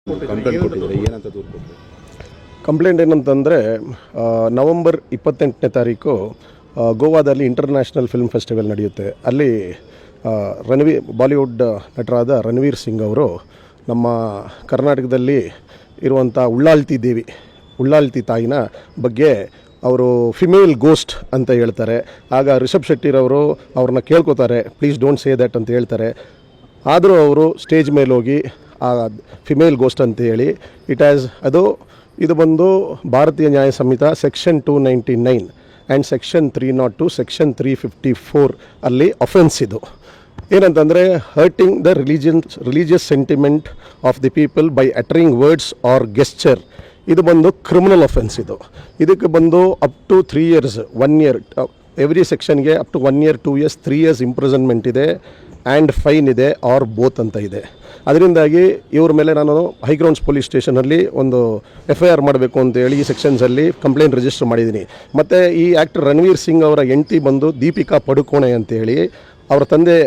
Complaint ಕೊಟ್ಟಿದ್ದಾರೆ. ಏನಂತ ದೂರು ಕೊಟ್ಟರು? ಕಂಪ್ಲೇಂಟ್ ಏನಂತಂದರೆ ನವಂಬರ್ 28ನೇ ತಾರೀಕು ಗೋವಾದಲ್ಲಿ ಇಂಟರ್ನ್ಯಾಷನಲ್ ಫಿಲ್ಮ್ ಫೆಸ್ಟಿವಲ್ ನಡೆಯುತ್ತೆ. ಅಲ್ಲಿ ಬಾಲಿವುಡ್ ನಟರಾದ ರಣವೀರ್ ಸಿಂಗ್ ಅವರು ನಮ್ಮ ಕರ್ನಾಟಕದಲ್ಲಿ ಇರುವಂಥ ಉಳ್ಳಾಲ್ತಿ ತಾಯಿನ ಬಗ್ಗೆ ಅವರು ಫಿಮೇಲ್ ಗೋಸ್ಟ್ ಅಂತ ಹೇಳ್ತಾರೆ. ಆಗ ರಿಷಬ್ ಶೆಟ್ಟಿರವರು ಅವ್ರನ್ನ ಕೇಳ್ಕೊತಾರೆ, ಪ್ಲೀಸ್ ಡೋಂಟ್ ಸೇ ದ್ಯಾಟ್ ಅಂತ ಹೇಳ್ತಾರೆ. ಆದರೂ ಅವರು ಸ್ಟೇಜ್ ಮೇಲೆ ಹೋಗಿ ಆ ಫಿಮೇಲ್ ಗೋಸ್ಟ್ ಅಂತ ಹೇಳಿ ಇದು ಬಂದು Bharatiya Nyaya Sanhita section 299 and section 302 section 354 ಅಲ್ಲಿ ಅಫೆನ್ಸ್. ಇದು ಏನಂತಂದರೆ hurting the religious sentiment of the people by uttering words or gesture. ಇದು ಬಂದು ಕ್ರಿಮಿನಲ್ ಅಫೆನ್ಸ್. ಇದಕ್ಕೆ ಬಂದು up to 3 years 1 year every ಸೆಕ್ಷನ್ಗೆ up to 1 year 2 years 3 years imprisonment ಇದೆ ಆ್ಯಂಡ್ ಫೈನ್ ಇದೆ ಆರ್ ಬೋತ್ ಅಂತ ಇದೆ. ಅದರಿಂದಾಗಿ ಇವ್ರ ಮೇಲೆ ನಾನು ಹೈಗ್ರೌಂಡ್ಸ್ ಪೊಲೀಸ್ ಸ್ಟೇಷನಲ್ಲಿ ಒಂದು FIR ಮಾಡಬೇಕು ಅಂತೇಳಿ ಈ ಸೆಕ್ಷನ್ಸಲ್ಲಿ ಕಂಪ್ಲೇಂಟ್ ರಿಜಿಸ್ಟರ್ ಮಾಡಿದ್ದೀನಿ. ಮತ್ತು ಈ ಆ್ಯಕ್ಟರ್ ರಣವೀರ್ ಸಿಂಗ್ ಅವರ ಹೆಂಡತಿ ಬಂದು ದೀಪಿಕಾ ಪಡುಕೋಣೆ ಅಂತೇಳಿ, ಅವರ ತಂದೆ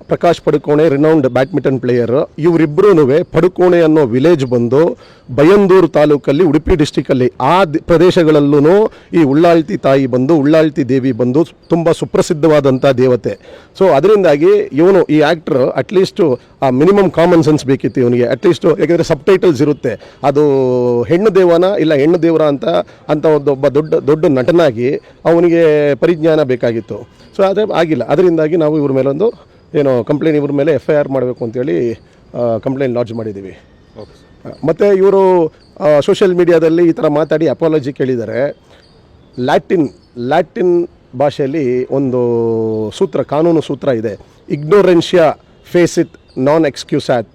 Prakash Padukone renowned badminton player. ಇವರಿಬ್ಬರೂ ಪಡುಕೋಣೆ ಅನ್ನೋ ವಿಲೇಜ್ ಬಂದು ಬೈಂದೂರು ತಾಲೂಕಲ್ಲಿ ಉಡುಪಿ ಡಿಸ್ಟಿಕಲ್ಲಿ ಆ ಪ್ರದೇಶಗಳಲ್ಲೂ ಈ ಉಳ್ಳಾಲ್ತಿ ದೇವಿ ಬಂದು ತುಂಬ ಸುಪ್ರಸಿದ್ಧವಾದಂಥ ದೇವತೆ. ಸೊ ಅದರಿಂದಾಗಿ ಈ ಆ್ಯಕ್ಟ್ರ್ ಅಟ್ಲೀಸ್ಟು ಆ ಮಿನಿಮಮ್ ಕಾಮನ್ ಸೆನ್ಸ್ ಬೇಕಿತ್ತು ಇವನಿಗೆ. ಅಟ್ಲೀಸ್ಟು ಯಾಕೆಂದರೆ ಸಬ್ ಟೈಟಲ್ಸ್ ಇರುತ್ತೆ, ಅದು ಹೆಣ್ಣು ದೇವನ ಇಲ್ಲ ಹೆಣ್ಣು ದೇವರ ಅಂತ ಒಬ್ಬ ದೊಡ್ಡ ನಟನಾಗಿ ಅವನಿಗೆ ಪರಿಜ್ಞಾನ ಬೇಕಾಗಿತ್ತು. ಸೊ ಅದೇ ಆಗಿಲ್ಲ. ಅದರಿಂದಾಗಿ ನಾವು ಇವ್ರ ಮೇಲೊಂದು ಕಂಪ್ಲೇಂಟ್ ಇವ್ರ ಮೇಲೆ FIR ಮಾಡಬೇಕು ಅಂತೇಳಿ ಕಂಪ್ಲೇಂಟ್ ಲಾಂಚ್ ಮಾಡಿದ್ದೀವಿ. ಮತ್ತು ಇವರು ಸೋಷಿಯಲ್ ಮೀಡಿಯಾದಲ್ಲಿ ಈ ಥರ ಮಾತಾಡಿ ಅಪಾಲಜಿ ಕೇಳಿದ್ದಾರೆ. ಲ್ಯಾಟಿನ್ ಭಾಷೆಯಲ್ಲಿ ಒಂದು ಕಾನೂನು ಸೂತ್ರ ಇದೆ, ಇಗ್ನೋರೆನ್ಷಿಯಾ ಫೇಸಿತ್ ನಾನ್ ಎಕ್ಸ್ಕ್ಯೂಸಾತ್.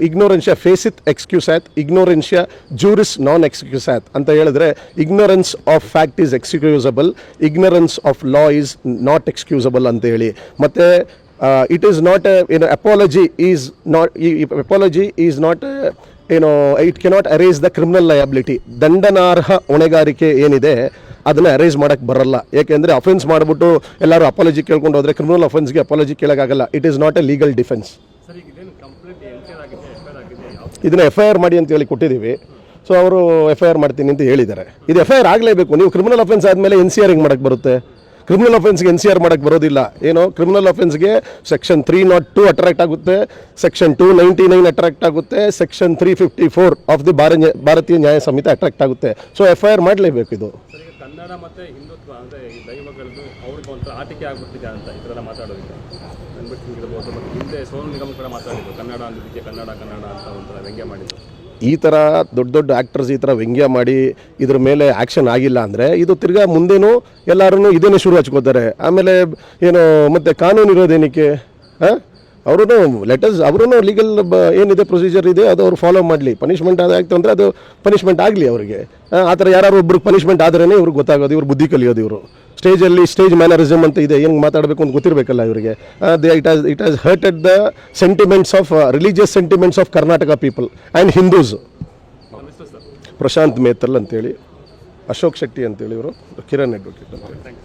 ignorantia facit excusat, ignorantia juris non excusat ಅಂತ ಹೇಳಿದ್ರೆ ignorance of fact is excusable, ignorance of law is not excusable ಅಂತ ಹೇಳಿ. ಮತ್ತು it is not apology is not it cannot erase the criminal liability. ದಂಡನಾರ್ಹ ಹೊಣೆಗಾರಿಕೆ ಏನಿದೆ ಅದನ್ನು ಅರೇಂಜ್ ಮಾಡೋಕ್ಕೆ ಬರಲ್ಲ. ಏಕೆಂದರೆ ಅಫೆನ್ಸ್ ಮಾಡಿಬಿಟ್ಟು ಎಲ್ಲರೂ ಅಪಾಲಜಿ ಕೇಳ್ಕೊಂಡು ಹೋದರೆ ಕ್ರಿಮಿನಲ್ ಅಫೆನ್ಸ್ಗೆ ಅಪಾಲಜಿ ಕೇಳೋಕ್ಕಾಗಲ್ಲ. It is not a legal defence. ಇದನ್ನು FIR ಮಾಡಿ ಅಂತೇಳಿ ಕೊಟ್ಟಿದ್ದೀವಿ. ಸೊ ಅವರು FIR ಮಾಡ್ತೀನಿ ಅಂತ ಹೇಳಿದ್ದಾರೆ. ಇದು FIR ಆಗಲೇಬೇಕು. ನೀವು ಕ್ರಿಮಿನಲ್ ಅಫೆನ್ಸ್ ಆದಮೇಲೆ NCR ಹೆಂಗೆ ಮಾಡೋಕ್ಕೆ ಬರುತ್ತೆ? ಕ್ರಿಮಿನಲ್ ಅಫೆನ್ಸ್ಗೆ NCR ಮಾಡೋಕ್ಕೆ ಬರೋದಿಲ್ಲ. ಕ್ರಿಮಿನಲ್ ಅಫೆನ್ಸ್ಗೆ ಸೆಕ್ಷನ್ 302 ಅಟ್ರಾಕ್ಟ್ ಆಗುತ್ತೆ, ಸೆಕ್ಷನ್ 299 ಅಟ್ರಾಕ್ಟ್ ಆಗುತ್ತೆ, ಸೆಕ್ಷನ್ 354 ಆಫ್ ದಿ ಭಾರತೀಯ ನ್ಯಾಯ ಸಂಹಿತೆ ಅಟ್ರಾಕ್ಟ್ ಆಗುತ್ತೆ. ಸೊ FIR ಮಾಡಲೇಬೇಕು. ಇದು ಕನ್ನಡ ಮತ್ತು ಹಿಂದುತ್ವ ಅಂದರೆ ಈ ದೈವಗಳದ್ದು ಅವ್ರಿಗೆ ಒಂಥರ ಆಟಿಕೆ ಆಗಿಬಿಟ್ಟಿದೆ ಅಂತ ಈ ಥರ ಮಾತಾಡೋದಿಲ್ಲ ಅನ್ಬಿಟ್ಟಿರ್ಬೋದು. ಮತ್ತು ಹಿಂದೆ ಸೋನು ನಿಗಮ್ ಕೂಡ ಮಾತಾಡಿದ್ರು, ಕನ್ನಡ ಅಂದಿದ್ದಕ್ಕೆ ಕನ್ನಡ ಅಂತ ಒಂಥರ ವ್ಯಂಗ್ಯ ಮಾಡಿದ್ರು. ಈ ಥರ ದೊಡ್ಡ ಆ್ಯಕ್ಟರ್ಸ್ ಈ ಥರ ವ್ಯಂಗ್ಯ ಮಾಡಿ ಇದ್ರ ಮೇಲೆ ಆ್ಯಕ್ಷನ್ ಆಗಿಲ್ಲ ಅಂದರೆ ಇದು ತಿರ್ಗಾ ಮುಂದೇನು ಎಲ್ಲರೂ ಇದನ್ನೇ ಶುರು ಹಚ್ಕೋತಾರೆ. ಆಮೇಲೆ ಮತ್ತು ಕಾನೂನು ಇರೋದೇನಕ್ಕೆ? ಅವರು ಲೀಗಲ್ ಏನಿದೆ ಪ್ರೊಸೀಜರ್ ಇದೆ ಅದು ಅವ್ರು ಫಾಲೋ ಮಾಡಲಿ. ಪನಿಷ್ಮೆಂಟ್ ಆದಾಗ್ತು ಅಂದರೆ ಅದು ಪನಿಷ್ಮೆಂಟ್ ಆಗಲಿ ಅವ್ರಿಗೆ. ಆ ಥರ ಯಾರು ಒಬ್ರಿಗೆ ಪನಿಷ್ಮೆಂಟ್ ಆದ್ರೇ ಇವ್ರಿಗೆ ಗೊತ್ತಾಗೋದು, ಇವ್ರು ಬುದ್ಧಿ ಕಲಿಯೋದು. ಇವರು ಸ್ಟೇಜ್ ಮ್ಯಾನರಿಸಮ್ ಅಂತ ಇದೆ, ಹೆಂಗೆ ಮಾತಾಡಬೇಕು ಅಂತ ಗೊತ್ತಿರಬೇಕಲ್ಲ ಇವರಿಗೆ. It has hurted the religious sentiments of Karnataka people and Hindus. Prashant ಮೇತಲ್ ಅಂತೇಳಿ, ಅಶೋಕ್ ಶೆಟ್ಟಿ ಅಂತೇಳಿ, ಇವರು ಕಿರಣ್ ಅಡ್ವೊಕೇಟ್ ಅಂತೇಳಿ.